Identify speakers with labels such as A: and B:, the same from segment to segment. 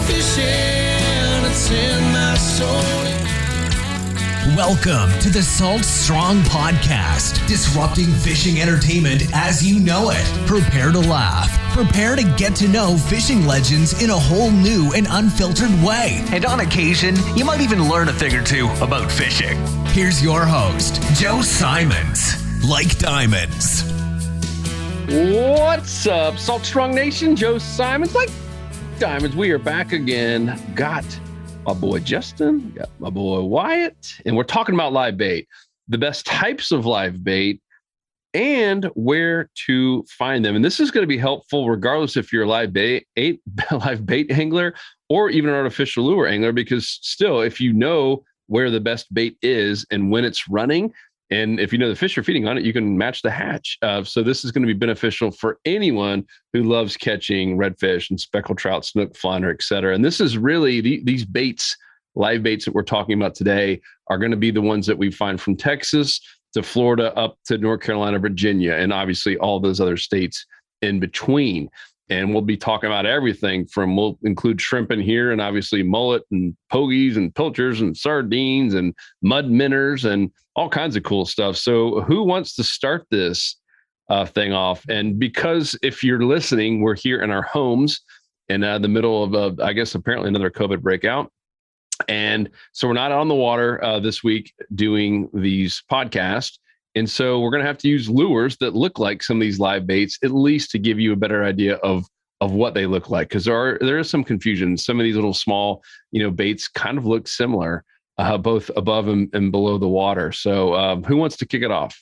A: fishing, it's in my soul.
B: Welcome to the Salt Strong Podcast, disrupting fishing entertainment as you know it. Prepare to laugh. Prepare to get to know fishing legends in a whole new and unfiltered way. And on occasion, you might even learn a thing or two about fishing. Here's your host, Joe Simons. Like diamonds.
C: What's up, Salt Strong Nation? Joe Simons, like diamonds. We are back again. Got my boy Justin, got my boy Wyatt, and we're talking about live bait, the best types of live bait, and where to find them. And this is going to be helpful regardless if you're a live bait angler or even an artificial lure angler, because still, if you know where the best bait is and when it's running, and if you know the fish are feeding on it, you can match the hatch. So this is going to be beneficial for anyone who loves catching redfish and speckled trout, snook, flounder, et cetera. And this is really these baits, live baits that we're talking about today are going to be the ones that we find from Texas to Florida up to North Carolina, Virginia, and obviously all those other states in between. And we'll be talking about everything from, we'll include shrimp in here, and obviously mullet and pogies and pilchers and sardines and mud minnows and all kinds of cool stuff. So who wants to start this thing off? And because if you're listening, we're here in our homes in the middle of, I guess, apparently another COVID breakout. And so we're not on the water this week doing these podcasts. And so we're going to have to use lures that look like some of these live baits, at least to give you a better idea of what they look like. Because there is some confusion. Some of these little small, baits kind of look similar, both above and below the water. So who wants to kick it off?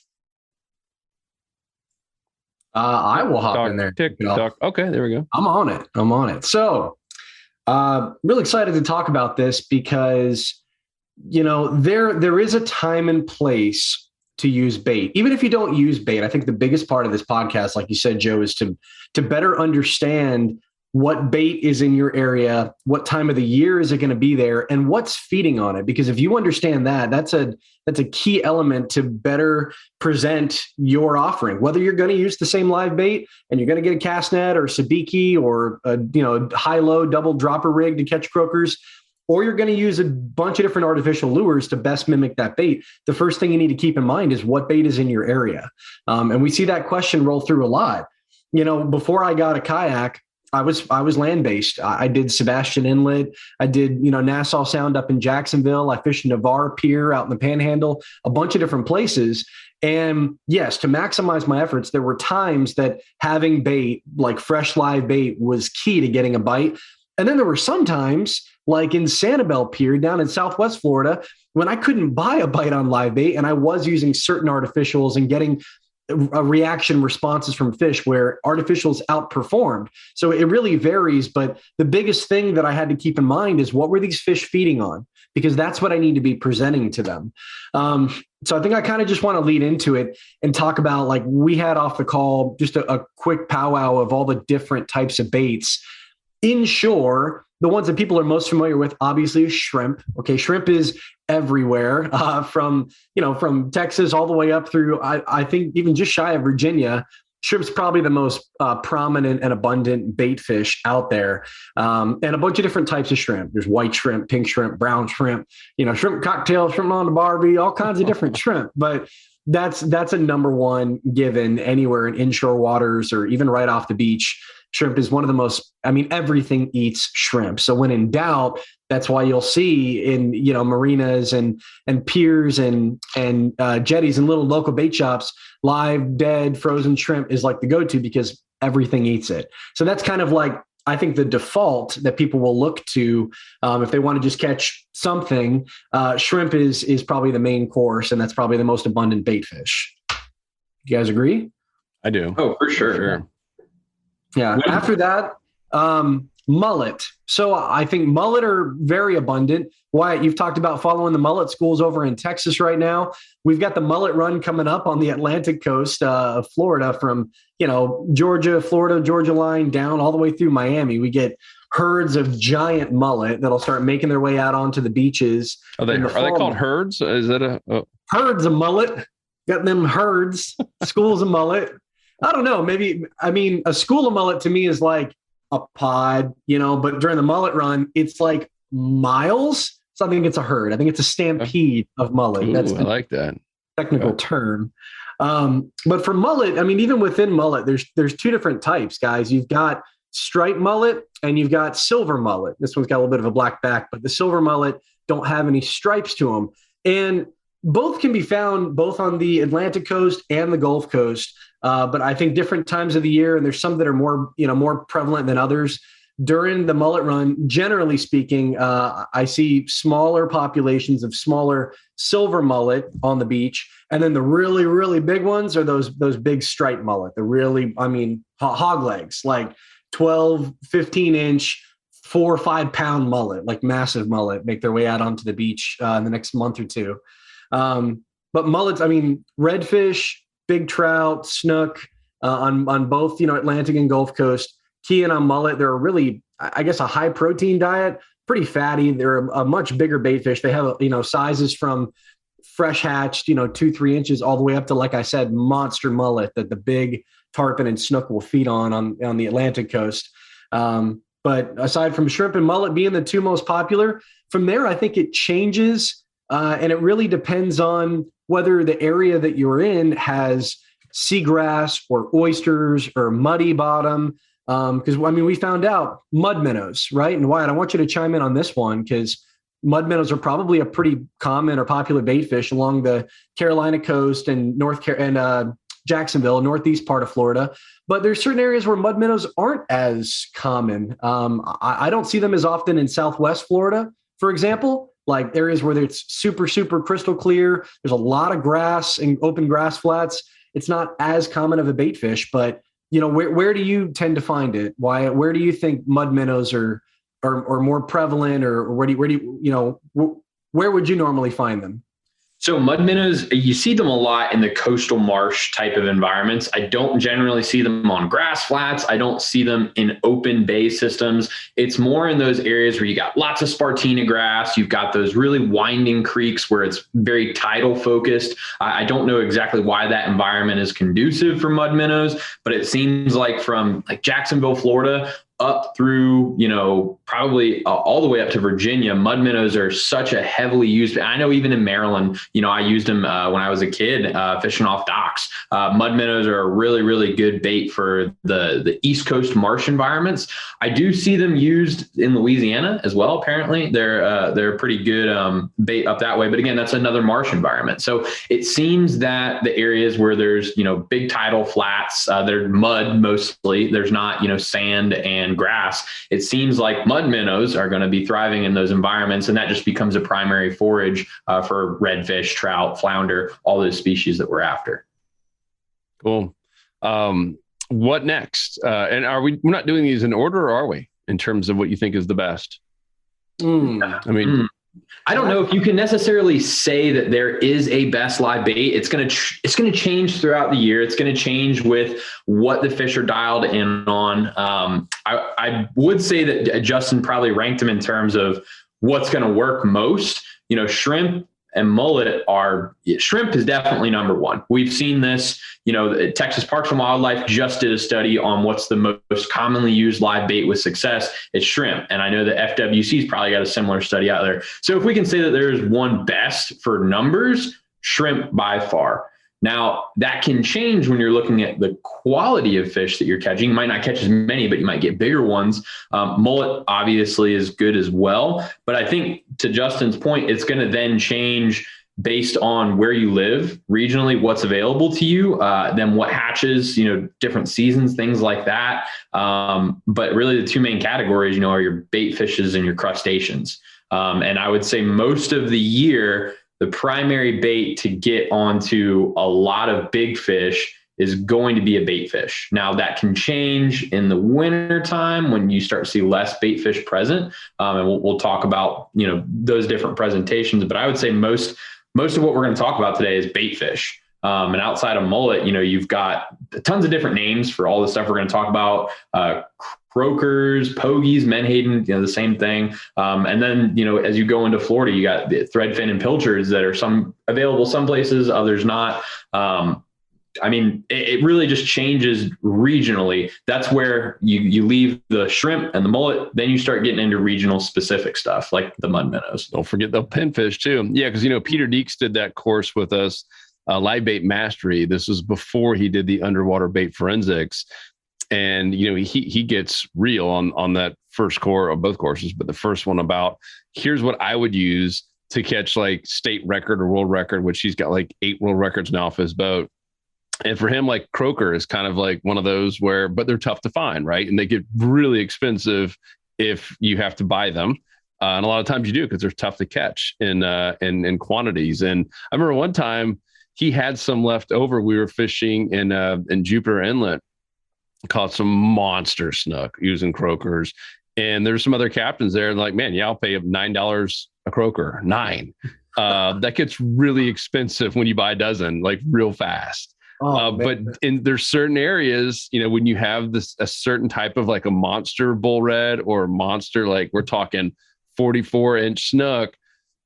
D: I will hop in there.
C: TikTok. Okay, there we go.
D: I'm on it. So really excited to talk about this because, there is a time and place to use bait. Even if you don't use bait, I think the biggest part of this podcast, like you said, Joe, is to better understand what bait is in your area, what time of the year is it going to be there, and what's feeding on it. Because if you understand that, that's a key element to better present your offering. Whether you're going to use the same live bait and you're going to get a cast net or sabiki or a high-low double dropper rig to catch croakers, or you're going to use a bunch of different artificial lures to best mimic that bait, the first thing you need to keep in mind is what bait is in your area. And we see that question roll through a lot. Before I got a kayak, I was land-based. I did Sebastian Inlet. I did, Nassau Sound up in Jacksonville. I fished Navarre Pier out in the Panhandle, a bunch of different places. And yes, to maximize my efforts, there were times that having bait, like fresh live bait, was key to getting a bite. And then there were some times, like in Sanibel Pier down in Southwest Florida, when I couldn't buy a bite on live bait and I was using certain artificials and getting reaction responses from fish where artificials outperformed. So it really varies. But the biggest thing that I had to keep in mind is what were these fish feeding on? Because that's what I need to be presenting to them. So I think I kind of just want to lead into it and talk about, like we had off the call, just a quick powwow of all the different types of baits. Inshore, the ones that people are most familiar with, obviously, is shrimp. Okay, shrimp is everywhere, from Texas all the way up through, I think, even just shy of Virginia. Shrimp's probably the most prominent and abundant bait fish out there, and a bunch of different types of shrimp. There's white shrimp, pink shrimp, brown shrimp, shrimp cocktail, shrimp on the Barbie, all kinds of different shrimp. But that's a number one given anywhere in inshore waters or even right off the beach. Shrimp is one of the most, everything eats shrimp. So when in doubt, that's why you'll see in, marinas and piers and jetties and little local bait shops, live, dead, frozen shrimp is like the go-to because everything eats it. So that's kind of like, I think, the default that people will look to if they want to just catch something. Shrimp is probably the main course, and that's probably the most abundant bait fish. You guys agree?
C: I do.
D: Oh, for sure. Yeah. After that, mullet. So I think mullet are very abundant. Wyatt, you've talked about following the mullet schools over in Texas right now. We've got the mullet run coming up on the Atlantic coast of Florida from, Georgia line down all the way through Miami. We get herds of giant mullet that'll start making their way out onto the beaches.
C: Are they called herds? Is that
D: herds of mullet? Got them herds, schools of mullet. I don't know. Maybe, a school of mullet to me is like a pod, but during the mullet run, it's like miles. So I think it's a herd. I think it's a stampede of mullet.
C: Ooh,
D: That's
C: I like that
D: technical term. But for mullet, I mean, even within mullet, there's two different types, guys. You've got striped mullet and you've got silver mullet. This one's got a little bit of a black back, but the silver mullet don't have any stripes to them. And both can be found both on the Atlantic coast and the Gulf Coast. But I think different times of the year, and there's some that are more prevalent than others. During the mullet run, generally speaking, I see smaller populations of smaller silver mullet on the beach. And then the really, really big ones are those big striped mullet, the really, hog legs, like 12, 15-inch, 4 or 5 pound mullet, like massive mullet, make their way out onto the beach in the next month or two. But mullets, redfish, big trout, snook on both, Atlantic and Gulf Coast. Key in on mullet, they're really, I guess, a high protein diet, pretty fatty. They're a much bigger bait fish. They have, sizes from fresh hatched, 2-3 inches all the way up to, like I said, monster mullet that the big tarpon and snook will feed on the Atlantic coast. But aside from shrimp and mullet being the two most popular, from there, I think it changes. And it really depends on whether the area that you're in has seagrass or oysters or muddy bottom. Because, we found out mud minnows, right? And Wyatt, I want you to chime in on this one because mud minnows are probably a pretty common or popular bait fish along the Carolina coast and Jacksonville, northeast part of Florida. But there's certain areas where mud minnows aren't as common. I don't see them as often in Southwest Florida, for example, like areas where it's super, super crystal clear. There's a lot of grass and open grass flats. It's not as common of a bait fish, but where do you tend to find it? Where do you think mud minnows are more prevalent, or where would you normally find them?
E: So mud minnows, you see them a lot in the coastal marsh type of environments. I don't generally see them on grass flats. I don't see them in open bay systems. It's more in those areas where you got lots of spartina grass. You've got those really winding creeks where it's very tidal focused. I don't know exactly why that environment is conducive for mud minnows, but it seems like from like Jacksonville, Florida, up through, probably all the way up to Virginia, mud minnows are such a heavily used. I know even in Maryland, I used them when I was a kid fishing off docks. Mud minnows are a really, really good bait for the East Coast marsh environments. I do see them used in Louisiana as well. Apparently, they're a pretty good bait up that way. But again, that's another marsh environment. So it seems that the areas where there's big tidal flats, they're mud mostly. There's not sand and grass. It seems like mud minnows are going to be thriving in those environments, and that just becomes a primary forage for redfish, trout, flounder, all those species that we're after.
C: Cool. What next? And we're not doing these in order, or are we, in terms of what you think is the best?
E: I don't know if you can necessarily say that there is a best live bait. It's going to change throughout the year. It's going to change with what the fish are dialed in on. I would say that Justin probably ranked them in terms of what's going to work most. Shrimp and mullet shrimp is definitely number one. We've seen this, Texas Parks and Wildlife just did a study on what's the most commonly used live bait with success. It's shrimp. And I know that FWC's probably got a similar study out there. So if we can say that there's one best for numbers, shrimp by far. Now that can change when you're looking at the quality of fish that you're catching. You might not catch as many, but you might get bigger ones. Mullet obviously is good as well. But I think to Justin's point, it's going to then change based on where you live regionally, what's available to you, then what hatches, different seasons, things like that. But really the two main categories, are your bait fishes and your crustaceans. And I would say most of the year, the primary bait to get onto a lot of big fish is going to be a bait fish. Now that can change in the winter time when you start to see less bait fish present. And we'll talk about, those different presentations, but I would say most of what we're going to talk about today is bait fish. And outside of mullet, you've got tons of different names for all the stuff we're going to talk about. Croakers, pogies, menhaden, the same thing. And then, as you go into Florida, you got the threadfin and pilchards that are some available some places, others not. I mean, it really just changes regionally. That's where you leave the shrimp and the mullet, then you start getting into regional specific stuff like the mud minnows.
C: Don't forget the pinfish too. Yeah, because Peter Deeks did that course with us, live bait mastery. This was before he did the underwater bait forensics. And, he gets real on that first course, or both courses, but the first one about here's what I would use to catch like state record or world record, which he's got like 8 world records now off his boat. And for him, like croaker is kind of like one of those but they're tough to find, right? And they get really expensive if you have to buy them. And a lot of times you do because they're tough to catch in quantities. And I remember one time he had some left over. We were fishing in Jupiter Inlet, caught some monster snook using croakers. And there's some other captains there and like, man, yeah, I'll pay $9 a croaker. $9. That gets really expensive when you buy a dozen, like real fast. But there's certain areas, when you have a certain type of like a monster bull red or a monster, like we're talking 44-inch snook.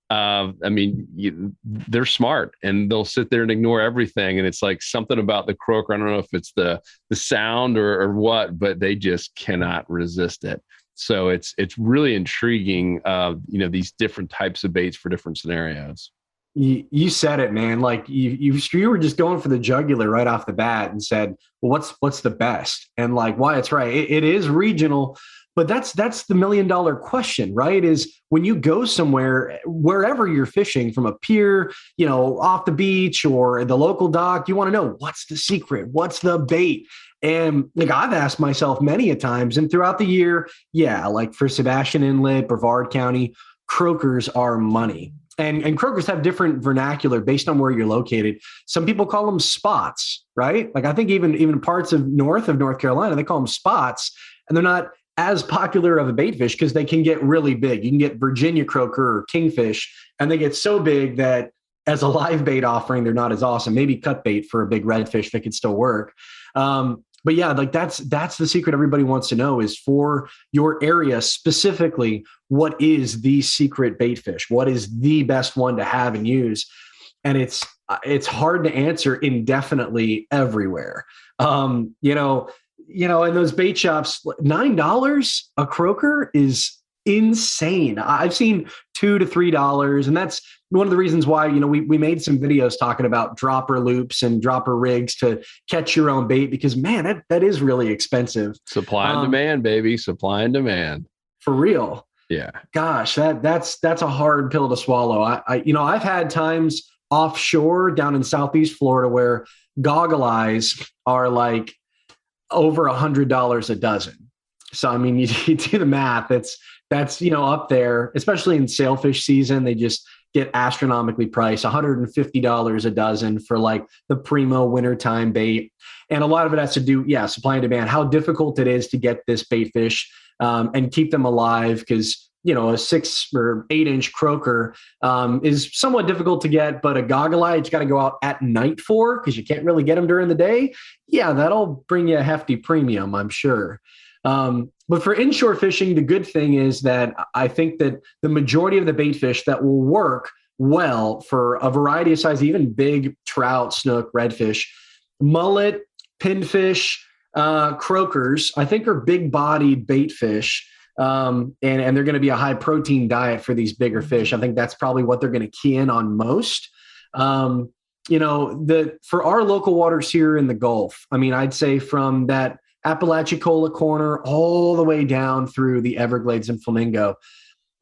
C: They're smart and they'll sit there and ignore everything. And it's like something about the croaker. I don't know if it's the sound or what, but they just cannot resist it. So it's really intriguing, these different types of baits for different scenarios.
D: You said it, man. Like you were just going for the jugular right off the bat and said, well, what's the best? And like, Wyatt's right. It is regional, but that's the $1 million question, right? Is when you go somewhere, wherever you're fishing, from a pier, off the beach or the local dock, you want to know what's the secret, what's the bait. And like I've asked myself many a times, and throughout the year, like for Sebastian Inlet, Brevard County, croakers are money. And croakers have different vernacular based on where you're located. Some people call them spots, right? Like I think even parts of north of North Carolina, they call them spots, and they're not as popular of a bait fish because they can get really big. You can get Virginia croaker or kingfish, and they get so big that as a live bait offering, they're not as awesome. Maybe cut bait for a big redfish that could still work. But yeah, like that's the secret everybody wants to know is for your area specifically, what is the secret bait fish? What is the best one to have and use? And it's hard to answer indefinitely everywhere. In those bait shops, $9 a croaker is insane. I've seen $2 to $3, and that's one of the reasons why we made some videos talking about dropper loops and dropper rigs to catch your own bait, because man, that is really expensive.
C: Supply and demand, baby. Supply and demand.
D: For real.
C: Yeah.
D: Gosh, that's a hard pill to swallow. I've had times offshore down in Southeast Florida where goggle eyes are like over $100 a dozen. So I mean, you do the math. That's up there, especially in sailfish season. They just get astronomically priced, $150 a dozen for like the primo wintertime bait. And a lot of it has to do, supply and demand, how difficult it is to get this bait fish and keep them alive. Because, a 6 or 8 inch croaker is somewhat difficult to get, but a goggle eye, it's got to go out at night for, because you can't really get them during the day. Yeah, that'll bring you a hefty premium, I'm sure. But for inshore fishing, the good thing is that I think that the majority of the bait fish that will work well for a variety of size, even big trout, snook, redfish, mullet, pinfish, croakers, I think are big-bodied bait fish. And they're going to be a high protein diet for these bigger fish. I think that's probably what they're going to key in on most. For our local waters here in the Gulf, I mean, I'd say from that Apalachicola corner all the way down through the Everglades and Flamingo.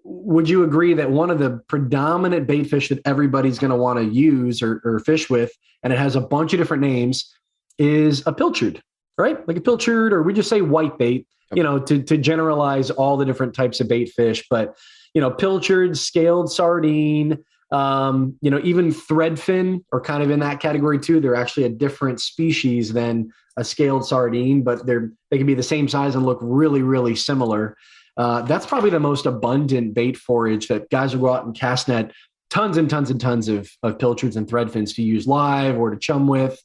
D: Would you agree that one of the predominant bait fish that everybody's going to want to use or fish with, and it has a bunch of different names, is a pilchard, right? Like a pilchard, or we just say white bait, to generalize all the different types of bait fish. But, pilchard, scaled sardine, even threadfin are kind of in that category too. They're actually a different species than a scaled sardine, but they can be the same size and look really, really similar. That's probably the most abundant bait forage that guys will go out and cast net tons and tons and tons of pilchards and threadfins to use live or to chum with.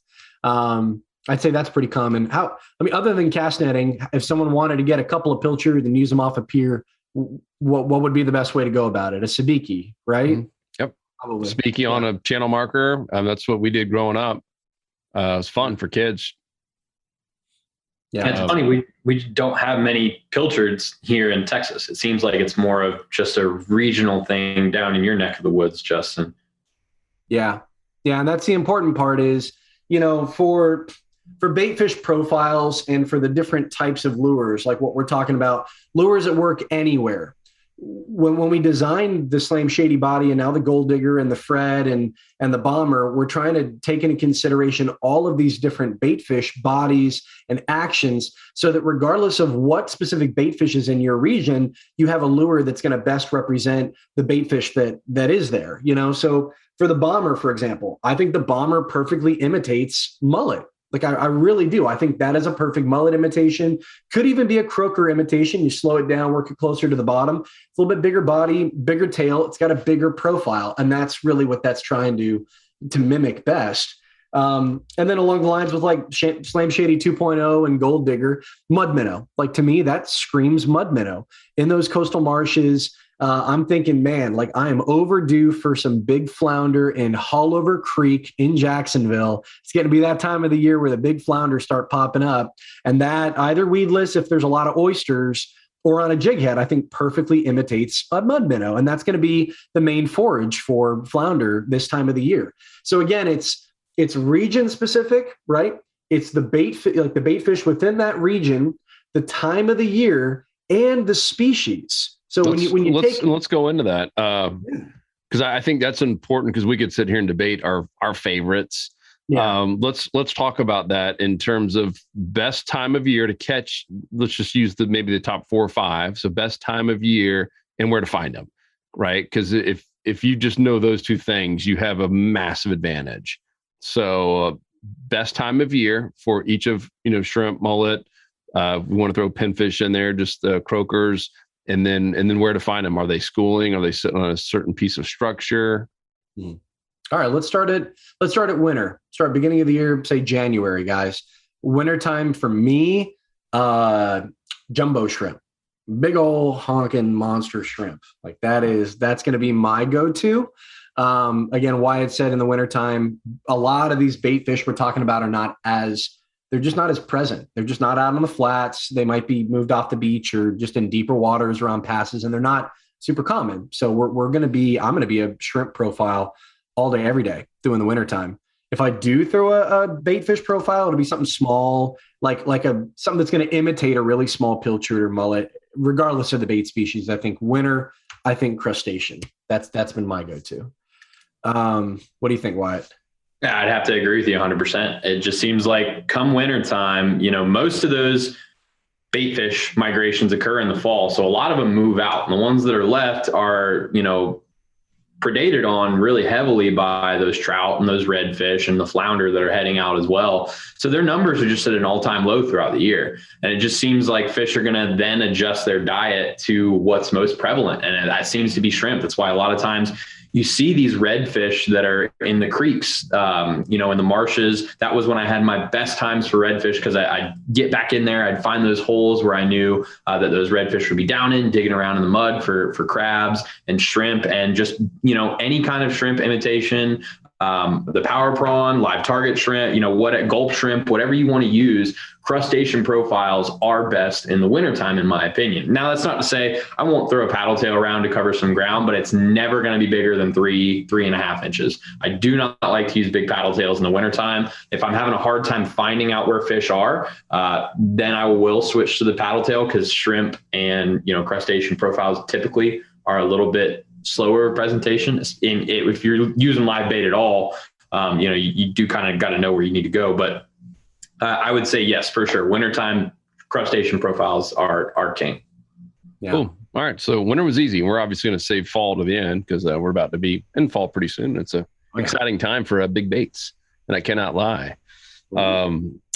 D: I'd say that's pretty common. Other than cast netting, if someone wanted to get a couple of pilchards and use them off a pier, what would be the best way to go about it? A sabiki, right?
C: Mm-hmm. Yep. Probably. Sabiki on a channel marker. That's what we did growing up. It's fun for kids.
E: Yeah, it's funny. We don't have many pilchards here in Texas. It seems like it's more of just a regional thing down in your neck of the woods, Justin.
D: Yeah. Yeah. And that's the important part is, for bait fish profiles and for the different types of lures, like what we're talking about, lures that work anywhere. When we designed the Slam Shady Body and now the Gold Digger and the Fred and the Bomber, we're trying to take into consideration all of these different bait fish bodies and actions so that regardless of what specific bait fish is in your region, you have a lure that's going to best represent the bait fish that is there. So for the Bomber, for example, I think the Bomber perfectly imitates mullet. Like I really do. I think that is a perfect mullet imitation. Could even be a croaker imitation. You slow it down, work it closer to the bottom. It's a little bit bigger body, bigger tail. It's got a bigger profile. And that's really what that's trying to mimic best. And then along the lines with like Slam Shady 2.0 and Gold Digger, mud minnow. Like to me, that screams mud minnow. In those coastal marshes, I'm thinking, man, like I am overdue for some big flounder in Hallover Creek in Jacksonville. It's going to be that time of the year where the big flounders start popping up. And that either weedless, if there's a lot of oysters, or on a jig head, I think perfectly imitates a mud minnow. And that's going to be the main forage for flounder this time of the year. So again, it's region specific, right? It's the bait fish within that region, the time of the year, and the species. So let's
C: go into that because I think that's important because we could sit here and debate our favorites. Yeah. Let's talk about that in terms of best time of year to catch. Let's just use maybe the top 4 or 5. So best time of year and where to find them, right? Because if you just know those two things, you have a massive advantage. So best time of year for each of shrimp, mullet. We want to throw pinfish in there, just croakers. And then where to find them? Are they schooling? Are they sitting on a certain piece of structure?
D: All right, let's start at winter. Start beginning of the year, say January, guys. Wintertime for me, jumbo shrimp, big old honking monster shrimp. Like that's going to be my go-to. Again, Wyatt said in the wintertime, a lot of these bait fish we're talking about they're just not as present. They're just not out on the flats. They might be moved off the beach or just in deeper waters around passes, and they're not super common. So I'm going to be a shrimp profile all day, every day during the wintertime. If I do throw a bait fish profile, it'll be something small, like something that's going to imitate a really small pilchard or mullet, regardless of the bait species. I think winter, crustacean. That's been my go-to. What do you think, Wyatt?
E: Yeah, I'd have to agree with you 100%. It just seems like come winter time, most of those bait fish migrations occur in the fall. So a lot of them move out. And the ones that are left are, predated on really heavily by those trout and those redfish and the flounder that are heading out as well. So their numbers are just at an all-time low throughout the year. And it just seems like fish are going to then adjust their diet to what's most prevalent. And that seems to be shrimp. That's why a lot of times you see these redfish that are in the creeks, in the marshes. That was when I had my best times for redfish because I'd get back in there. I'd find those holes where I knew that those redfish would be down in, digging around in the mud for crabs and shrimp and just, any kind of shrimp imitation, the power prawn, live target shrimp, gulp shrimp, whatever you want to use. Crustacean profiles are best in the wintertime, in my opinion. Now, that's not to say I won't throw a paddle tail around to cover some ground, but it's never going to be bigger than 3.5 inches. I do not like to use big paddle tails in the wintertime. If I'm having a hard time finding out where fish are, then I will switch to the paddle tail because shrimp and, crustacean profiles typically are a little bit slower presentation. If you're using live bait at all, you do kind of got to know where you need to go. But I would say yes, for sure. Wintertime crustacean profiles are king.
C: Yeah. Cool. All right. So winter was easy. We're obviously going to save fall to the end because we're about to be in fall pretty soon. It's a exciting time for big baits, and I cannot lie.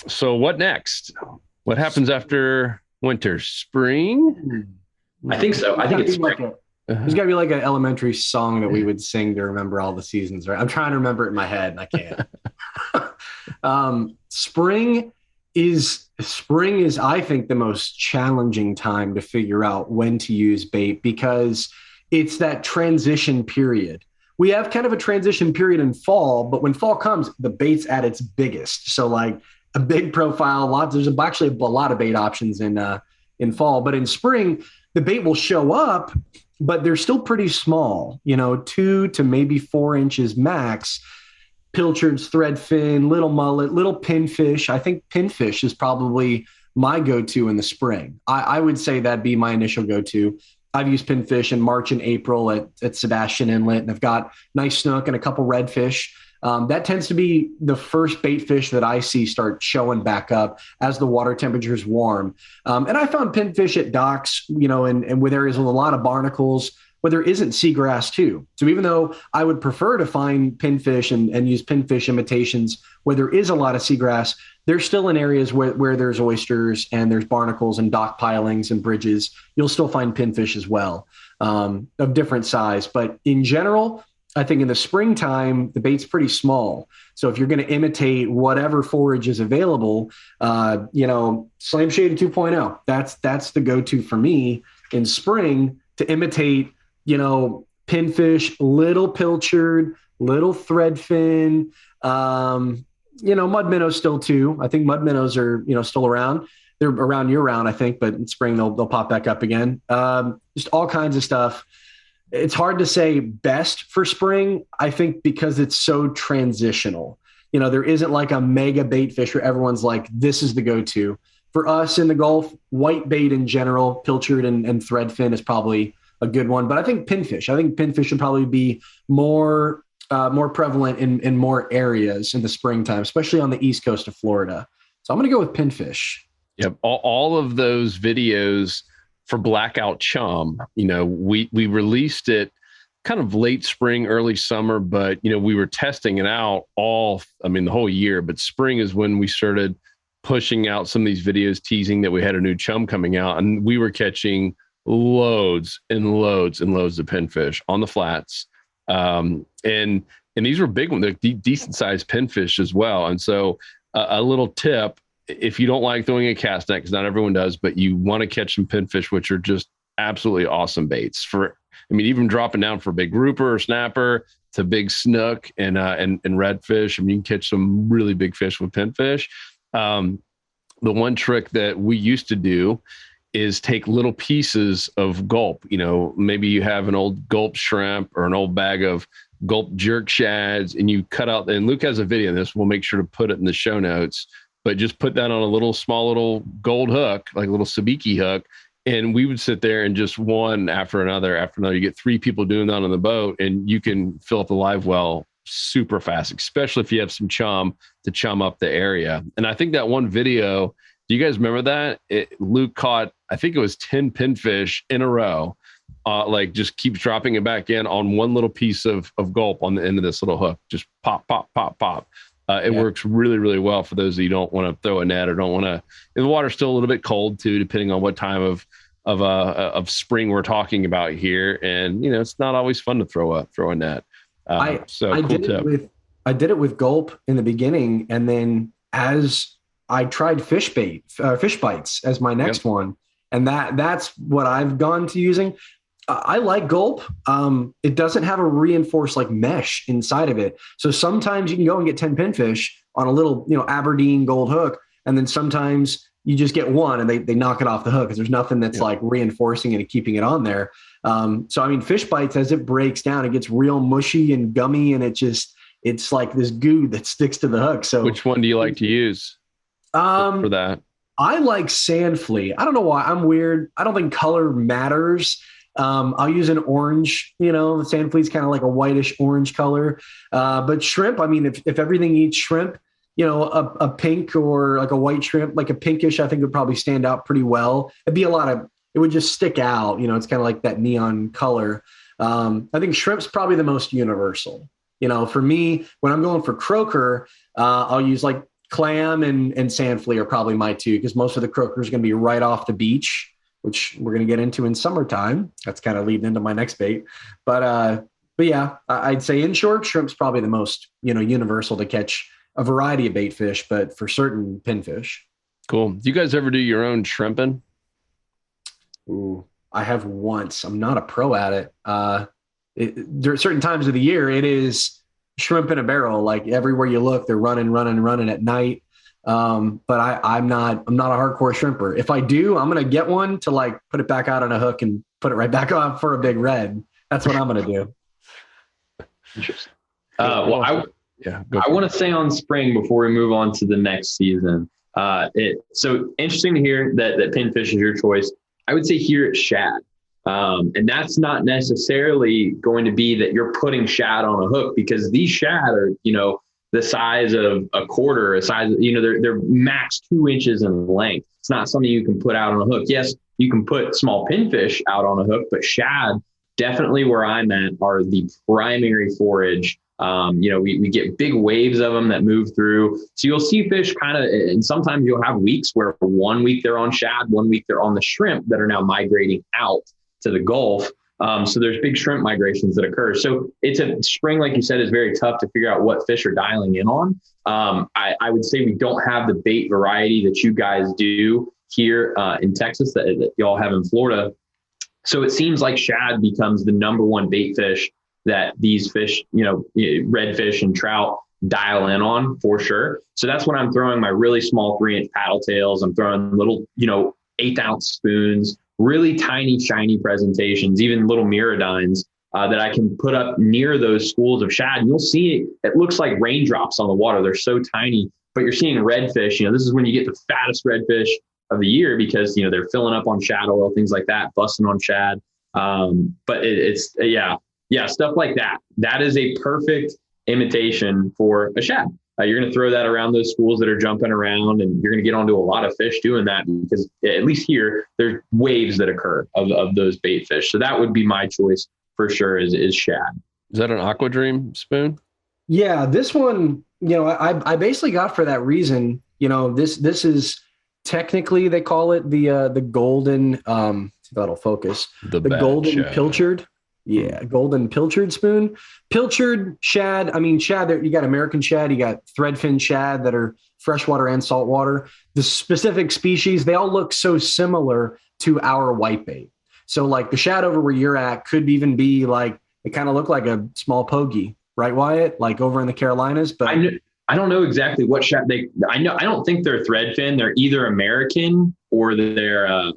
C: So what next? What happens after winter? Spring?
E: I think so. I think it's spring.
D: There's got to be like an elementary song that we would sing to remember all the seasons, right? I'm trying to remember it in my head and I can't. Spring is, I think, the most challenging time to figure out when to use bait because it's that transition period we have kind of a transition period in fall, but when fall comes, the bait's at its biggest. So like a big profile, there's actually a lot of bait options in fall, but in spring, the bait will show up, but they're still pretty small, 2 to maybe 4 inches max. Pilchards, threadfin, little mullet, little pinfish. I think pinfish is probably my go-to in the spring. I would say that'd be my initial go-to. I've used pinfish in March and April at Sebastian Inlet, and I've got nice snook and a couple redfish. That tends to be the first bait fish that I see start showing back up as the water temperatures warm. And I found pinfish at docks, and with areas with a lot of barnacles, where there isn't seagrass too. So even though I would prefer to find pinfish and use pinfish imitations where there is a lot of seagrass, there's still in areas where there's oysters and there's barnacles and dock pilings and bridges. You'll still find pinfish as well, of different size. But in general, I think in the springtime, the bait's pretty small. So if you're going to imitate whatever forage is available, Slam Shady 2.0, that's the go-to for me in spring to imitate, pinfish, little pilchard, little threadfin, mud minnows still too. I think mud minnows are, still around. They're around year round, I think, but in spring they'll pop back up again. Just all kinds of stuff. It's hard to say best for spring, I think, because it's so transitional. There isn't like a mega bait fish where everyone's like, this is the go-to. For us in the Gulf, white bait in general, pilchard and threadfin is probably a good one. But I think pinfish should probably be more prevalent in more areas in the springtime, especially on the east coast of Florida. So I'm going to go with pinfish.
C: Yep. All of those videos for blackout chum, we released it kind of late spring, early summer, but, we were testing it out the whole year. But spring is when we started pushing out some of these videos, teasing that we had a new chum coming out, and we were catching loads and loads and loads of pinfish on the flats. And these were big ones, they're decent sized pinfish as well. And so a little tip, if you don't like throwing a cast net, because not everyone does, but you want to catch some pinfish, which are just absolutely awesome baits even dropping down for big grouper or snapper to big snook and redfish. You can catch some really big fish with pinfish. The one trick that we used to do is take little pieces of gulp. Maybe you have an old gulp shrimp or an old bag of gulp jerk shads, and you cut out, and Luke has a video of this, we'll make sure to put it in the show notes, but just put that on a small little gold hook, like a little sabiki hook. And we would sit there and just one after another, you get 3 people doing that on the boat, and you can fill up the live well super fast, especially if you have some chum to chum up the area. And I think that one video, do you guys remember that? Luke caught, I think it was 10 pinfish in a row, just keeps dropping it back in on one little piece of gulp on the end of this little hook. Just pop, pop, pop, pop. It works really, really well for those of you who don't want to throw a net or don't want to. The water's still a little bit cold too, depending on what time of spring we're talking about here. And it's not always fun to throw a net. I did it with gulp in the beginning, and then as I tried fish bites as my next one, and that's what I've gone to using. I like gulp. It doesn't have a reinforced mesh inside of it. So sometimes you can go and get 10 pinfish on a little, Aberdeen gold hook. And then sometimes you just get one and they knock it off the hook because there's nothing that's reinforcing it and keeping it on there. Fish bites, as it breaks down, it gets real mushy and gummy, and it's like this goo that sticks to the hook. So which one do you like to use for that?
D: I like sand flea. I don't know why. I'm weird. I don't think color matters. I'll use an orange, the sand flea's kind of like a whitish orange color. But shrimp, if everything eats shrimp, a pink or like a white shrimp, like a pinkish, I think would probably stand out pretty well. It would just stick out. It's kind of like that neon color. I think shrimp's probably the most universal. For me, when I'm going for croaker, I'll use like clam and sand flea are probably my two, because most of the croaker is going to be right off the beach, which we're going to get into in summertime. That's kind of leading into my next bait. But yeah, I'd say in short, shrimp's probably the most, universal to catch a variety of bait fish, but for certain pinfish.
C: Cool. Do you guys ever do your own shrimping?
D: Ooh, I have once. I'm not a pro at it. there are certain times of the year, it is shrimp in a barrel. Like everywhere you look, they're running at night. But I'm not a hardcore shrimper. If I do, I'm going to get one to like put it back out on a hook and put it right back on for a big red. That's what I'm going to do.
E: Interesting. I want to stay on spring before we move on to the next season. So interesting to hear that pinfish is your choice. I would say here it's shad. And that's not necessarily going to be that you're putting shad on a hook, because these shad are, the size of a quarter, they're max 2 inches in length. It's not something you can put out on a hook. Yes, you can put small pinfish out on a hook, but shad, definitely where I'm at, are the primary forage. We get big waves of them that move through. So you'll see fish and sometimes you'll have weeks where 1 week they're on shad, 1 week they're on the shrimp that are now migrating out to the Gulf. So there's big shrimp migrations that occur. So spring, like you said, is very tough to figure out what fish are dialing in on. I would say we don't have the bait variety that you guys do here in Texas that y'all have in Florida. So it seems like shad becomes the number one bait fish that these fish, redfish and trout dial in on for sure. So that's when I'm throwing my really small 3-inch paddle tails. I'm throwing little, 1/8-ounce spoons, really tiny, shiny presentations, even little mirrodines that I can put up near those schools of shad. And you'll see it looks like raindrops on the water. They're so tiny, but you're seeing redfish. This is when you get the fattest redfish of the year because, they're filling up on shad oil, things like that, busting on shad. But it's stuff like that. That is a perfect imitation for a shad. You're going to throw that around those schools that are jumping around, and you're going to get onto a lot of fish doing that because at least here there's waves that occur of those bait fish. So that would be my choice for sure is shad.
C: Is that an Aqua Dream spoon?
D: Yeah, this one, I basically got for that reason. This is technically they call it the golden. See if that'll focus. The golden shad. Pilchard. Yeah, golden pilchard spoon. Pilchard shad. Shad, there you got American shad, you got threadfin shad that are freshwater and saltwater. The specific species, they all look so similar to our whitebait. So like the shad over where you're at could even be like, it kind of look like a small pogie, right, Wyatt? Like over in the Carolinas. But
E: I don't know exactly what shad I don't think they're threadfin. They're either American or they're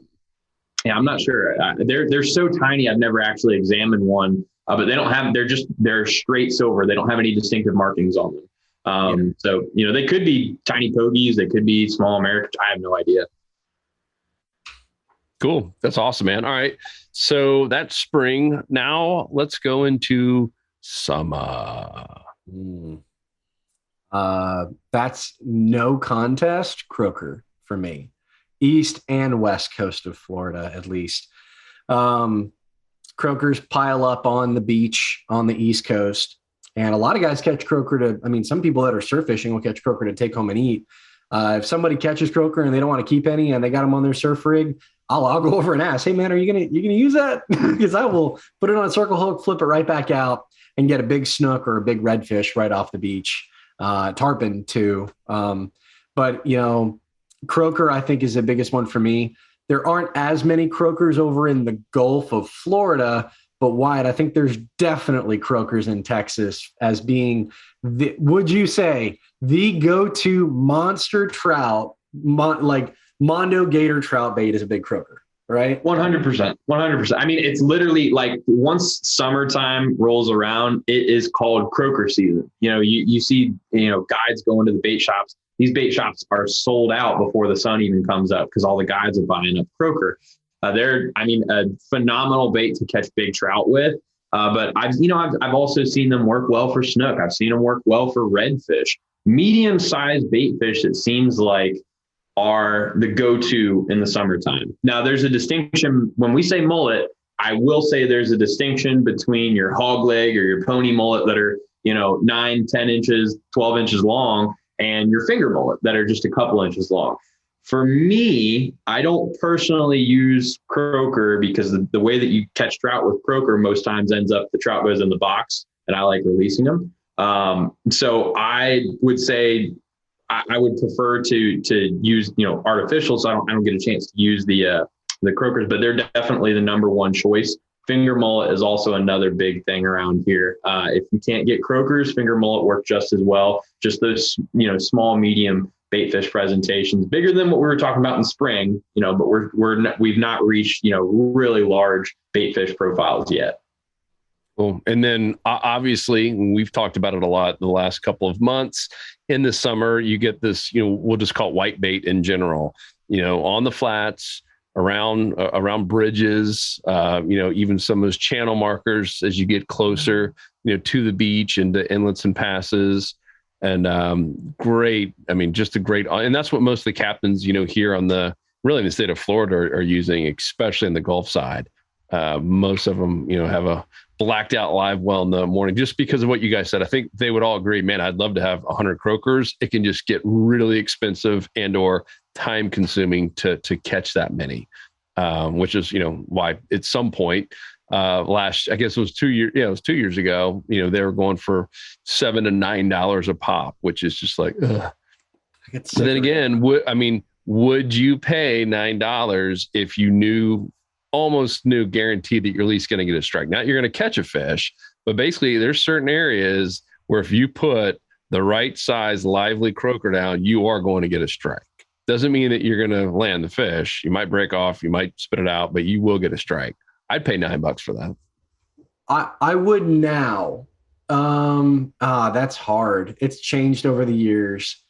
E: I'm not sure. They're so tiny. I've never actually examined one, but they don't have. They're straight silver. They don't have any distinctive markings on them. So they could be tiny pogies. They could be small American. I have no idea.
C: Cool. That's awesome, man. All right. So that's spring. Now let's go into summer.
D: That's no contest. Croaker for me. East and west coast of Florida, at least. Croakers pile up on the beach on the East Coast. And a lot of guys catch croaker some people that are surf fishing will catch croaker to take home and eat. If somebody catches croaker and they don't want to keep any and they got them on their surf rig, I'll go over and ask, hey man, are you gonna use that? Because I will put it on a circle hook, flip it right back out and get a big snook or a big redfish right off the beach. Tarpon too. But croaker, I think, is the biggest one for me. There aren't as many croakers over in the Gulf of Florida, but Wyatt, I think there's definitely croakers in Texas as being, would you say, the go-to monster trout, like Mondo Gator trout bait is a big croaker, right?
E: 100%. 100%. It's literally like once summertime rolls around, it is called croaker season. You see, guides going to the bait shops. These bait shops are sold out before the sun even comes up because all the guides are buying up croaker. They're a phenomenal bait to catch big trout with. But I've also seen them work well for snook. I've seen them work well for redfish. Medium-sized bait fish, it seems like, are the go-to in the summertime. Now, there's a distinction when we say mullet. I will say there's a distinction between your hog leg or your pony mullet that are 9, 10 inches, 12 inches long, and your finger mullet that are just a couple inches long. For me, I don't personally use croaker because the way that you catch trout with croaker most times ends up the trout goes in the box, and I like releasing them. So I would say I would prefer to use artificial, so I don't get a chance to use the croakers, but they're definitely the number one choice Finger mullet is also another big thing around here. If you can't get croakers, finger mullet work just as well. Just those, small, medium bait fish presentations, bigger than what we were talking about in spring, but we've not reached, really large bait fish profiles yet.
C: Cool. And then obviously we've talked about it a lot the last couple of months. In the summer, you get this, we'll just call it white bait in general, on the flats, around bridges, even some of those channel markers as you get closer, to the beach and the inlets and passes. And great. I mean, just a great, and that's what most of the captains, here on really in the state of Florida are using, especially in the Gulf side. Most of them, have a blacked out live well in the morning, just because of what you guys said. I think they would all agree, man, I'd love to have 100 croakers. It can just get really expensive and or time consuming to catch that many, which is, why at some point I guess it was 2 years. Yeah, it was 2 years ago. They were going for $7 to $9 a pop, which is just like, ugh. So then again, would you pay $9 if you almost knew guaranteed that you're at least going to get a strike? Not you're going to catch a fish, but basically there's certain areas where if you put the right size lively croaker down, you are going to get a strike. Doesn't mean that you're going to land the fish. You might break off, you might spit it out, but you will get a strike. I'd pay $9 for that.
D: I would now. That's hard. It's changed over the years.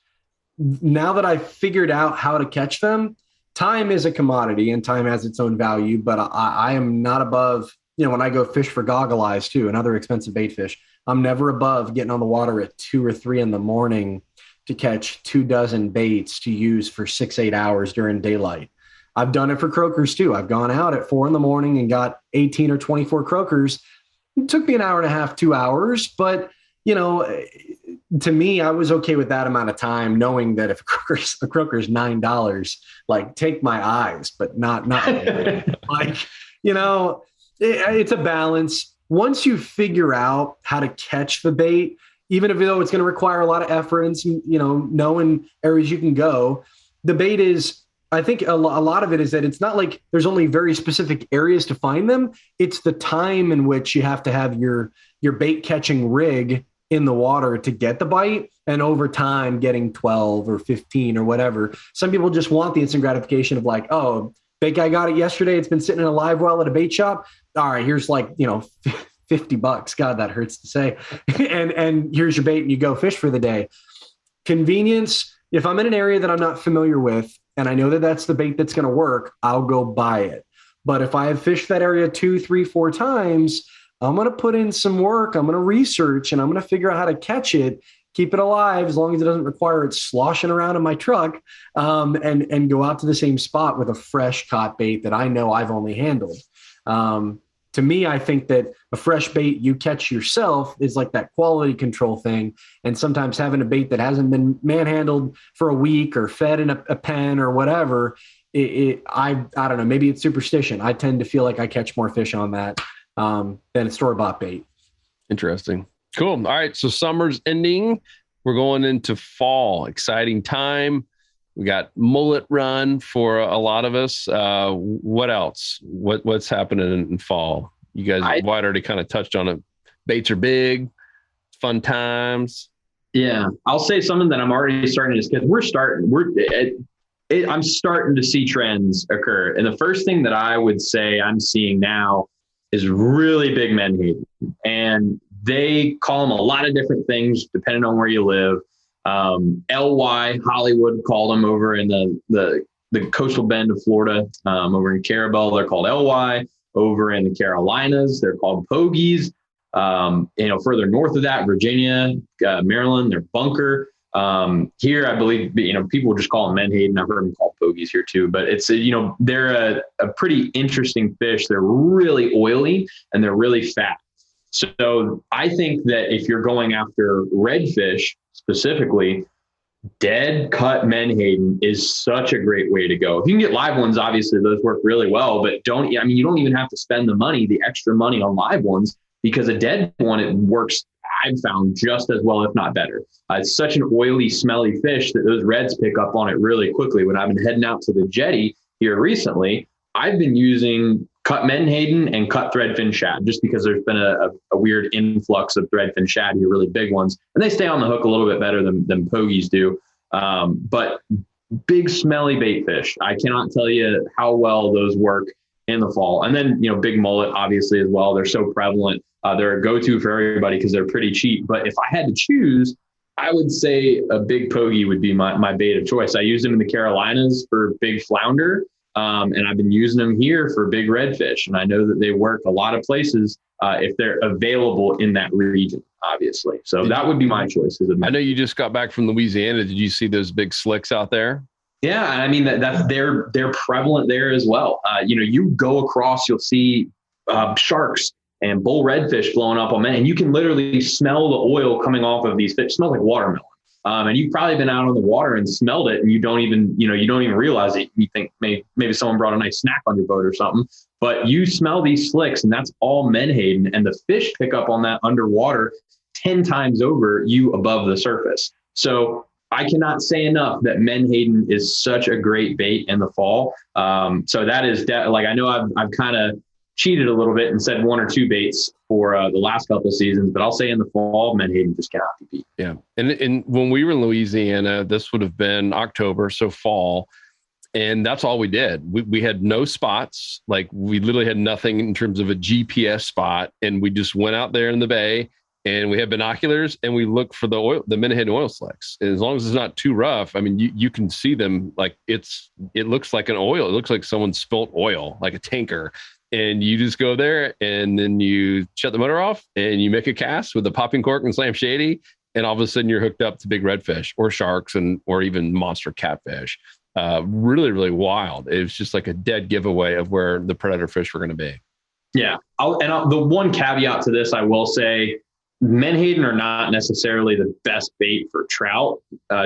D: Now that I've figured out how to catch them, time is a commodity and time has its own value, but I am not above, when I go fish for goggle eyes too, and other expensive bait fish, I'm never above getting on the water at 2 or 3 in the morning to catch 24 baits to use for 6-8 hours during daylight. I've done it for croakers too. I've gone out at 4 in the morning and got 18 or 24 croakers. It took me an hour and a half, 2 hours, but to me, I was okay with that amount of time, knowing that if a croaker's $9, like take my eyes, but not like, it's a balance. Once you figure out how to catch the bait, even though it's going to require a lot of effort and some, knowing areas you can go, the bait is, I think a lot of it is that it's not like there's only very specific areas to find them. It's the time in which you have to have your bait catching rig in the water to get the bite, and over time getting 12 or 15 or whatever. Some people just want the instant gratification of like, oh, bait guy got it yesterday. It's been sitting in a live well at a bait shop. All right, here's like, $50. God, that hurts to say. and here's your bait and you go fish for the day. Convenience. If I'm in an area that I'm not familiar with and I know that that's the bait that's going to work, I'll go buy it. But if I have fished that area 2, 3, 4 times, I'm going to put in some work. I'm going to research and I'm going to figure out how to catch it, keep it alive as long as it doesn't require it sloshing around in my truck, and go out to the same spot with a fresh caught bait that I know I've only handled. To me, I think that a fresh bait you catch yourself is like that quality control thing. And sometimes having a bait that hasn't been manhandled for a week or fed in a pen or whatever, I don't know, maybe it's superstition. I tend to feel like I catch more fish on that than a store-bought bait.
C: Interesting. Cool. All right. So summer's ending. We're going into fall. Exciting time. We got mullet run for a lot of us. What else? What's happening in fall? You guys, White already kind of touched on it. Baits are big, fun times.
E: Yeah. I'll say something that I'm already starting to skip. I'm starting to see trends occur. And the first thing that I would say I'm seeing now is really big menhaden. And they call them a lot of different things depending on where you live. LY Hollywood called them over in the coastal bend of Florida, over in Carabel, they're called LY. Over in the Carolinas, they're called pogies. Further north of that, Virginia, Maryland, they're bunker. Here, I believe, people just call them menhaden. I've heard them called pogies here too, but it's, they're a pretty interesting fish. They're really oily and they're really fat. So I think that if you're going after redfish specifically, dead cut menhaden is such a great way to go. If you can get live ones, obviously those work really well, but you don't even have to spend the extra money on live ones, because a dead one, it works, I've found, just as well, if not better. It's such an oily, smelly fish that those reds pick up on it really quickly. When I've been heading out to the jetty here recently, I've been using cut menhaden and cut threadfin shad, just because there's been a weird influx of threadfin shad here, really big ones, and they stay on the hook a little bit better than pogies do. But big smelly bait fish, I cannot tell you how well those work in the fall. And then, big mullet, obviously, as well. They're so prevalent. They're a go-to for everybody because they're pretty cheap. But if I had to choose, I would say a big pogie would be my bait of choice. I used them in the Carolinas for big flounder. And I've been using them here for big redfish. And I know that they work a lot of places if they're available in that region, obviously. So that would be my choice.
C: I know you just got back from Louisiana. Did you see those big slicks out there?
E: Yeah. I mean, they're prevalent there as well. You go across, you'll see sharks and bull redfish blowing up on men, and you can literally smell the oil coming off of these fish. It smells like watermelon. And you've probably been out on the water and smelled it, and you don't even realize it. You think maybe someone brought a nice snack on your boat or something, but you smell these slicks, and that's all menhaden, and the fish pick up on that underwater 10 times over you above the surface. So I cannot say enough that menhaden is such a great bait in the fall. So that is I know I've kind of cheated a little bit and said one or two baits for the last couple of seasons, but I'll say in the fall, menhaden just cannot be beat.
C: Yeah. And when we were in Louisiana, this would have been October, so fall. And that's all we did. We had no spots. Like, we literally had nothing in terms of a GPS spot. And we just went out there in the bay, and we had binoculars, and we looked for the menhaden oil slicks. And as long as it's not too rough, I mean, you can see them. Like, it looks like an oil. It looks like someone spilt oil, like a tanker. And you just go there, and then you shut the motor off, and you make a cast with a popping cork and slam shady, and all of a sudden you're hooked up to big redfish or sharks or even monster catfish. Really, really wild. It was just like a dead giveaway of where the predator fish were going to be.
E: Yeah. The one caveat to this, I will say, menhaden are not necessarily the best bait for trout,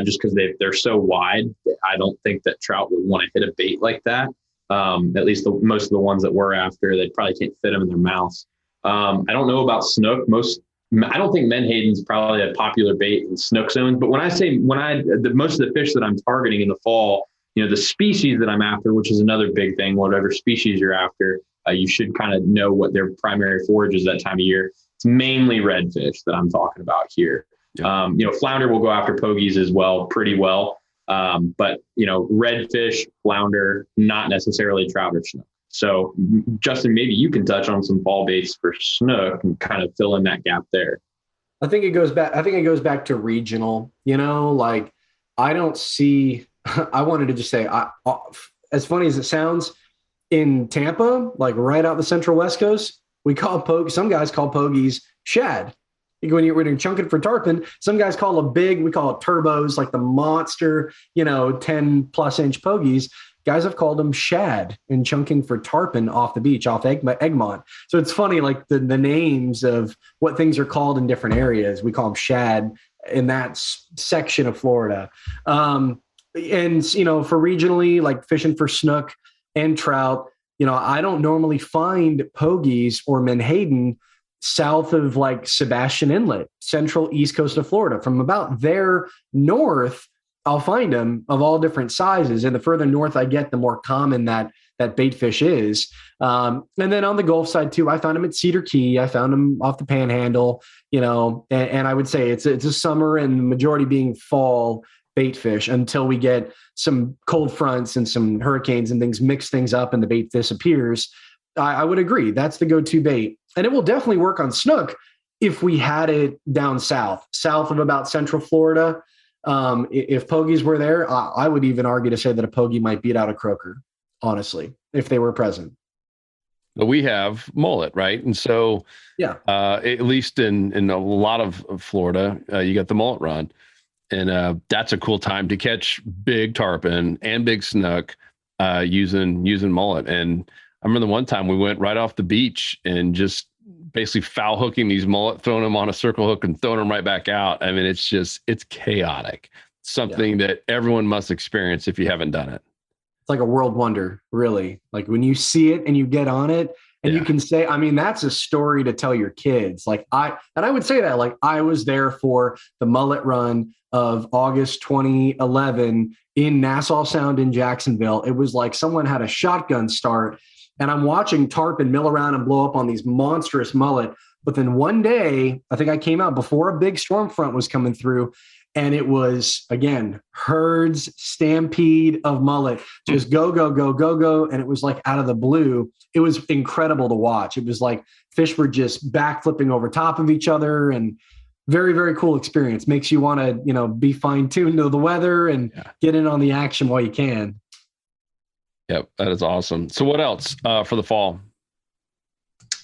E: just because they're so wide. I don't think that trout would want to hit a bait like that. At least most of the ones that we're after, they probably can't fit them in their mouths. I don't know about snook. I don't think menhaden's probably a popular bait in snook zones. But most of the fish that I'm targeting in the fall, the species that I'm after, which is another big thing, whatever species you're after, you should kind of know what their primary forage is that time of year. It's mainly redfish that I'm talking about here. Yeah. Flounder will go after pogies as well, pretty well. But redfish, flounder, not necessarily trout or snook. So Justin, maybe you can touch on some fall baits for snook and kind of fill in that gap there.
D: I think it goes back to regional, like I don't see, I wanted to just say, as funny as it sounds, in Tampa, like right out the central West Coast, some guys call pogies shad. When you're chunking for tarpon, some guys call we call it turbos, like the monster, 10 plus inch pogies. Guys have called them shad and chunking for tarpon off the beach, off Egmont. So it's funny, like the names of what things are called in different areas. We call them shad in that section of Florida. And, for regionally, like fishing for snook and trout, I don't normally find pogies or menhaden south of like Sebastian Inlet, central east coast of Florida. From about there north, I'll find them of all different sizes. And the further north I get, the more common that bait fish is. And then on the Gulf side too, I found them at Cedar Key. I found them off the Panhandle, and I would say it's a summer and the majority being fall bait fish until we get some cold fronts and some hurricanes and things mix things up and the bait disappears. I would agree. That's the go-to bait. And it will definitely work on snook if we had it down south of about central Florida. If pogies were there, I would even argue to say that a pogie might beat out a croaker, honestly, if they were present.
C: But we have mullet, right? And so, yeah, at least in a lot of Florida, you got the mullet run. And that's a cool time to catch big tarpon and big snook using mullet. And I remember the one time we went right off the beach and just basically foul hooking these mullet, throwing them on a circle hook and throwing them right back out. I mean, it's chaotic. Something that everyone must experience if you haven't done it.
D: It's like a world wonder, really. Like when you see it and you get on it and you can say, I mean, that's a story to tell your kids. Like I would say that, like I was there for the mullet run of August 2011 in Nassau Sound in Jacksonville. It was like someone had a shotgun start And I'm watching tarpon mill around and blow up on these monstrous mullet. But then one day, I think I came out before a big storm front was coming through, and it was, again, herds, stampede of mullet, just go, go, go, go, go. And it was like out of the blue. It was incredible to watch. It was like fish were just backflipping over top of each other, and very, very cool experience. Makes you want to, be fine-tuned to the weather and get in on the action while you can.
C: Yep, that is awesome. So what else for the fall?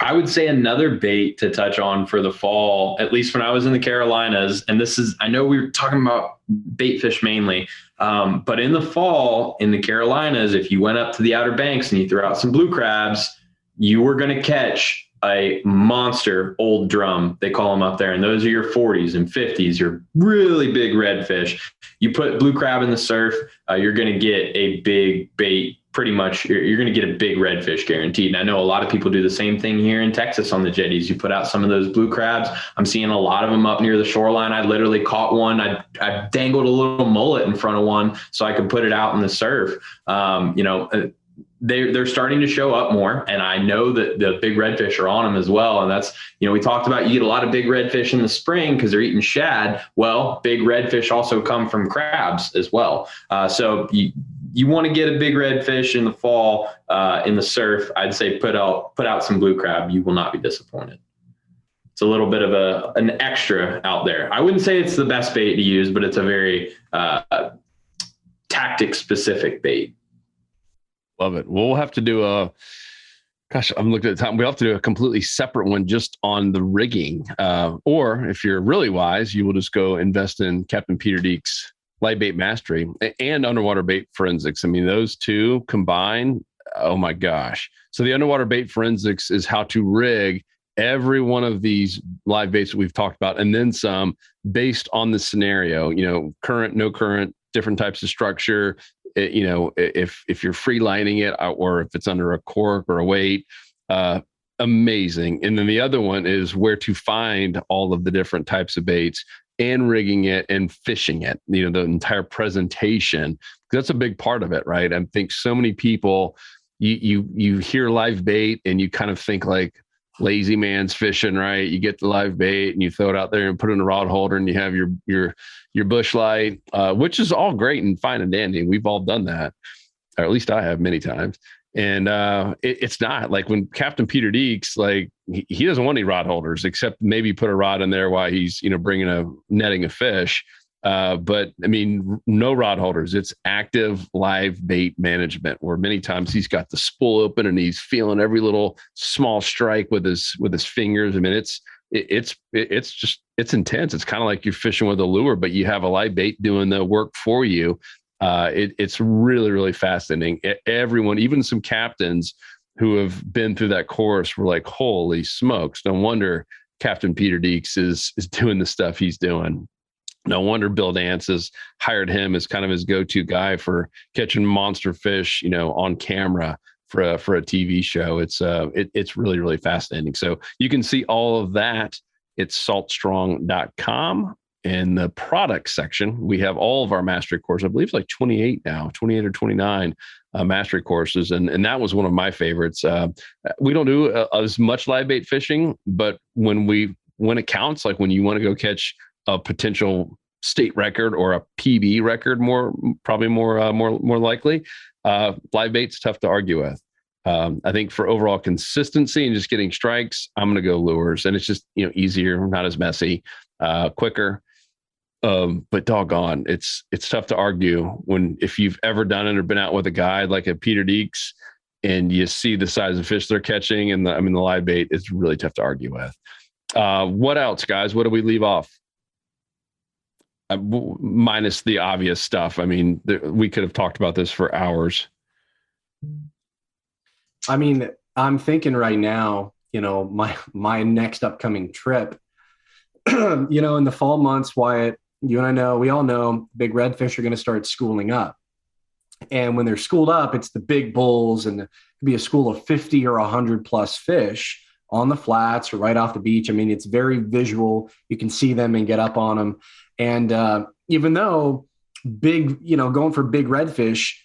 E: I would say another bait to touch on for the fall, at least when I was in the Carolinas, and I know we were talking about bait fish mainly, but in the fall in the Carolinas, if you went up to the Outer Banks and you threw out some blue crabs, you were going to catch a monster old drum. They call them up there. And those are your 40s and 50s, your really big redfish. You put blue crab in the surf, you're going to get a big bait. Pretty much you're going to get a big redfish guaranteed. And I know a lot of people do the same thing here in Texas on the jetties. You put out some of those blue crabs. I'm seeing a lot of them up near the shoreline. I literally caught one. I dangled a little mullet in front of one so I could put it out in the surf. They're starting to show up more, and I know that the big redfish are on them as well. And that's, we talked about you get a lot of big redfish in the spring because they're eating shad. Well, big redfish also come from crabs as well. So you want to get a big redfish in the fall in the surf. I'd say put out some blue crab. You will not be disappointed. It's a little bit of an extra out there. I wouldn't say it's the best bait to use, but it's a very tactic specific bait.
C: Love it. We'll have to do I'm looking at the time. We'll have to do a completely separate one just on the rigging. Or if you're really wise, you will just go invest in Captain Peter Deek's live bait mastery and underwater bait forensics. I mean, those two combined, oh my gosh. So the underwater bait forensics is how to rig every one of these live baits that we've talked about, and then some based on the scenario, current, no current, different types of structure. If you're free lining it or if it's under a cork or a weight, amazing. And then the other one is where to find all of the different types of baits and rigging it and fishing it, the entire presentation. That's a big part of it, right? I think so many people, you hear live bait and you kind of think like lazy man's fishing, right? You get the live bait and you throw it out there and put it in a rod holder and you have your bush light, which is all great and fine and dandy. We've all done that, or at least I have many times. And it's not like when Captain Peter Deeks, like he doesn't want any rod holders except maybe put a rod in there while he's, bringing netting a fish. But I mean, no rod holders. It's active live bait management, where many times he's got the spool open and he's feeling every little small strike with his fingers. I mean, it's intense. It's kind of like you're fishing with a lure, but you have a live bait doing the work for you. It's really, really fascinating. Everyone, even some captains who have been through that course were like, holy smokes, no wonder Captain Peter Deeks is doing the stuff he's doing. No wonder Bill Dance has hired him as kind of his go-to guy for catching monster fish, on camera for a TV show. It's really, really fascinating. So you can see all of that. It's saltstrong.com. In the product section, we have all of our mastery courses. I believe it's like 28 now, 28 or 29 mastery courses. And that was one of my favorites. We don't do as much live bait fishing, but when it counts, like when you want to go catch a potential state record or a PB record, more likely, live bait's tough to argue with. I think for overall consistency and just getting strikes, I'm going to go lures, and it's just, easier, not as messy, quicker. But doggone, it's tough to argue if you've ever done it or been out with a guide like a Peter Deeks and you see the size of fish they're catching and the live bait, it's really tough to argue with. What else, guys? What do we leave off? Minus the obvious stuff. I mean, we could have talked about this for hours.
D: I mean, I'm thinking right now, my next upcoming trip, in the fall months, Wyatt, you and we all know big redfish are going to start schooling up. And when they're schooled up, it's the big bulls, and it could be a school of 50 or 100 plus fish on the flats or right off the beach. I mean, it's very visual. You can see them and get up on them. And even though big, going for big redfish,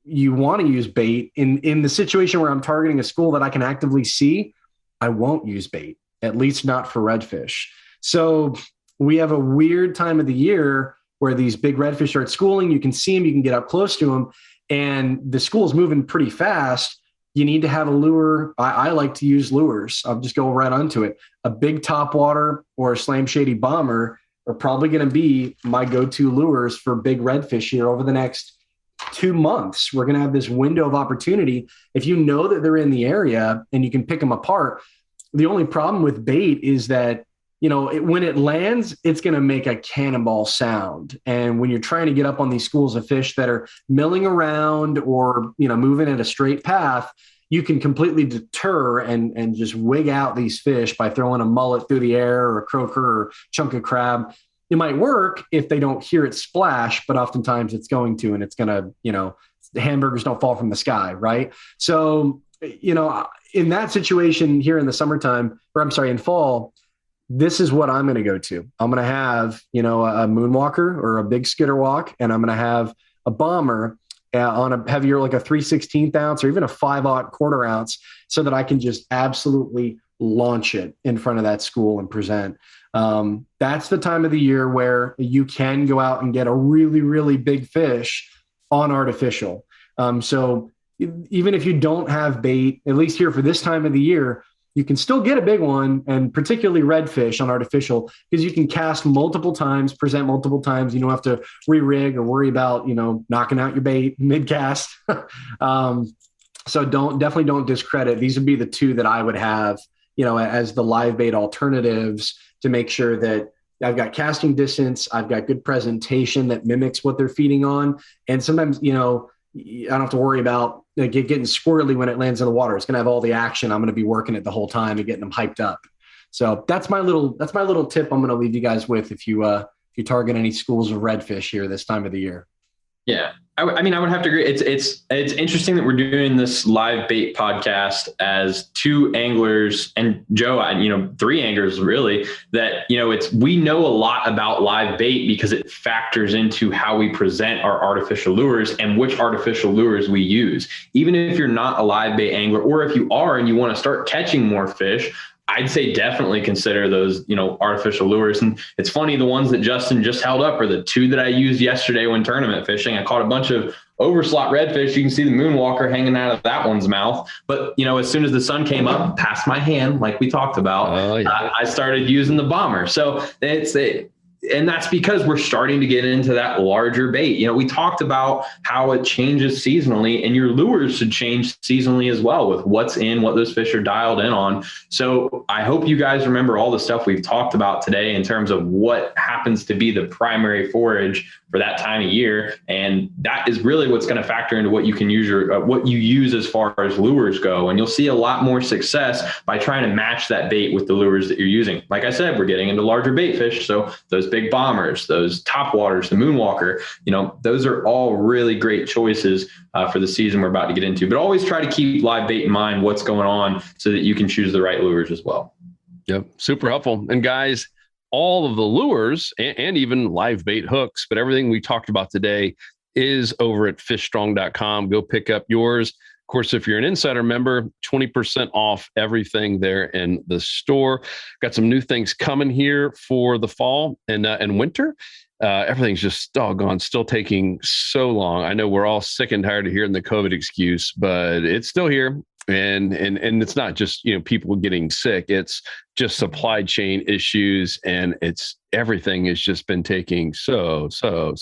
D: you want to use bait. In the situation where I'm targeting a school that I can actively see, I won't use bait, at least not for redfish. So we have a weird time of the year where these big redfish are at schooling. You can see them, you can get up close to them, and the school's moving pretty fast. You need to have a lure. I like to use lures. I'll just go right onto it. A big topwater or a Slam Shady bomber are probably going to be my go-to lures for big redfish here over the next 2 months. We're going to have this window of opportunity. If you know that they're in the area and you can pick them apart, the only problem with bait is that, when it lands, it's going to make a cannonball sound. And when you're trying to get up on these schools of fish that are milling around or, moving at a straight path, you can completely deter and just wig out these fish by throwing a mullet through the air or a croaker or chunk of crab. It might work if they don't hear it splash, but oftentimes it's going to, and it's going to, the hamburgers don't fall from the sky, right? So, in that situation here in the summertime, in fall, this is what I'm going to go to. I'm going to have, a moonwalker or a big skitter walk, and I'm going to have a bomber on a heavier, like a 3/16 ounce or even a 5/0 quarter ounce, so that I can just absolutely launch it in front of that school and present. That's the time of the year where you can go out and get a really, really big fish on artificial. So even if you don't have bait, at least here for this time of the year, you can still get a big one, and particularly redfish on artificial, because you can cast multiple times, present multiple times. You don't have to re-rig or worry about, knocking out your bait mid-cast. So definitely don't discredit. These would be the two that I would have, as the live bait alternatives, to make sure that I've got casting distance, I've got good presentation that mimics what they're feeding on. And sometimes, I don't have to worry about getting squirrely when it lands in the water. It's going to have all the action. I'm going to be working it the whole time and getting them hyped up. So that's my little tip I'm going to leave you guys with if you target any schools of redfish here this time of the year.
E: Yeah. I would have to agree. It's interesting that we're doing this live bait podcast as two anglers, and Joe, 3 anglers really, that, we know a lot about live bait because it factors into how we present our artificial lures and which artificial lures we use. Even if you're not a live bait angler, or if you are and you want to start catching more fish, I'd say definitely consider those, artificial lures. And it's funny, the ones that Justin just held up are the 2 that I used yesterday when tournament fishing. I caught a bunch of overslot redfish. You can see the moonwalker hanging out of that one's mouth. But, as soon as the sun came up past my hand, like we talked about, I started using the bomber. So and that's because we're starting to get into that larger bait. We talked about how it changes seasonally, and your lures should change seasonally as well with what's in, what those fish are dialed in on. So I hope you guys remember all the stuff we've talked about today in terms of what happens to be the primary forage for that time of year. And that is really what's going to factor into what you can use what you use as far as lures go. And you'll see a lot more success by trying to match that bait with the lures that you're using. Like I said, we're getting into larger bait fish. So those big bombers, those top waters, the moonwalker, those are all really great choices for the season we're about to get into. But always try to keep live bait in mind, what's going on, so that you can choose the right lures as well.
C: Yep. Super helpful. And guys, all of the lures and even live bait hooks, but everything we talked about today is over at fishstrong.com. Go pick up yours. Of course, if you're an insider member, 20% off everything there in the store. Got some new things coming here for the fall and winter. Everything's just doggone still taking so long. I know we're all sick and tired of hearing the COVID excuse, but it's still here. And it's not just, people getting sick. It's just supply chain issues, and everything has just been taking so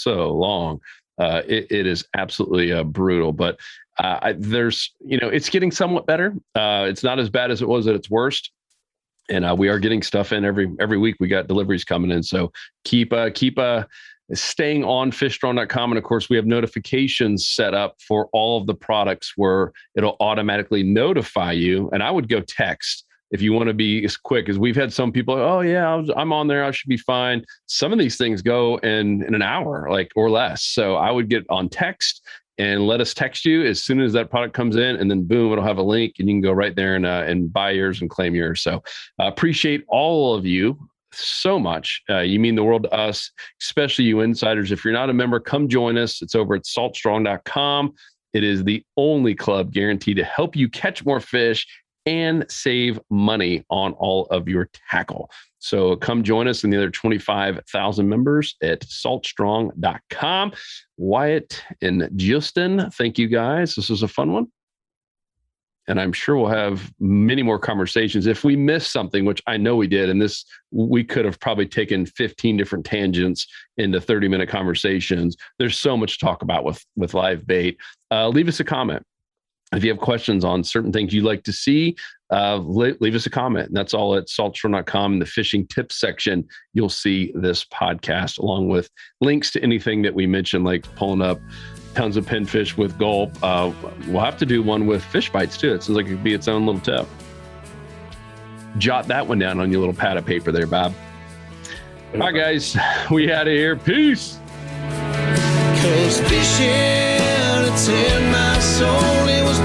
C: long. It is absolutely brutal, but there's, it's getting somewhat better. It's not as bad as it was at its worst. And we are getting stuff in every week. We got deliveries coming in. So keep staying on fishstrong.com. And of course, we have notifications set up for all of the products where it'll automatically notify you. And I would go text if you want to be as quick, as we've had some people, oh yeah, I'm on there, I should be fine. Some of these things go in an hour, or less. So I would get on text and let us text you as soon as that product comes in, and then boom, it'll have a link and you can go right there and buy yours and claim yours. So appreciate all of you so much. You mean the world to us, especially you insiders. If you're not a member, come join us. It's over at saltstrong.com. It is the only club guaranteed to help you catch more fish and save money on all of your tackle. So come join us and the other 25,000 members at saltstrong.com. Wyatt and Justin, thank you guys. This was a fun one. And I'm sure we'll have many more conversations. If we missed something, which I know we did, and this, we could have probably taken 15 different tangents into 30-minute conversations. There's so much to talk about with live bait. Leave us a comment. If you have questions on certain things you'd like to see, leave us a comment. And that's all at saltstrong.com. In the fishing tips section, you'll see this podcast along with links to anything that we mentioned, like pulling up tons of pinfish with gulp. We'll have to do one with fish bites too. It seems like it could be its own little tip. Jot that one down on your little pad of paper there, Bob. All right, guys, we out of here. Peace.
A: 'Cause fishing, it's in my soul. It was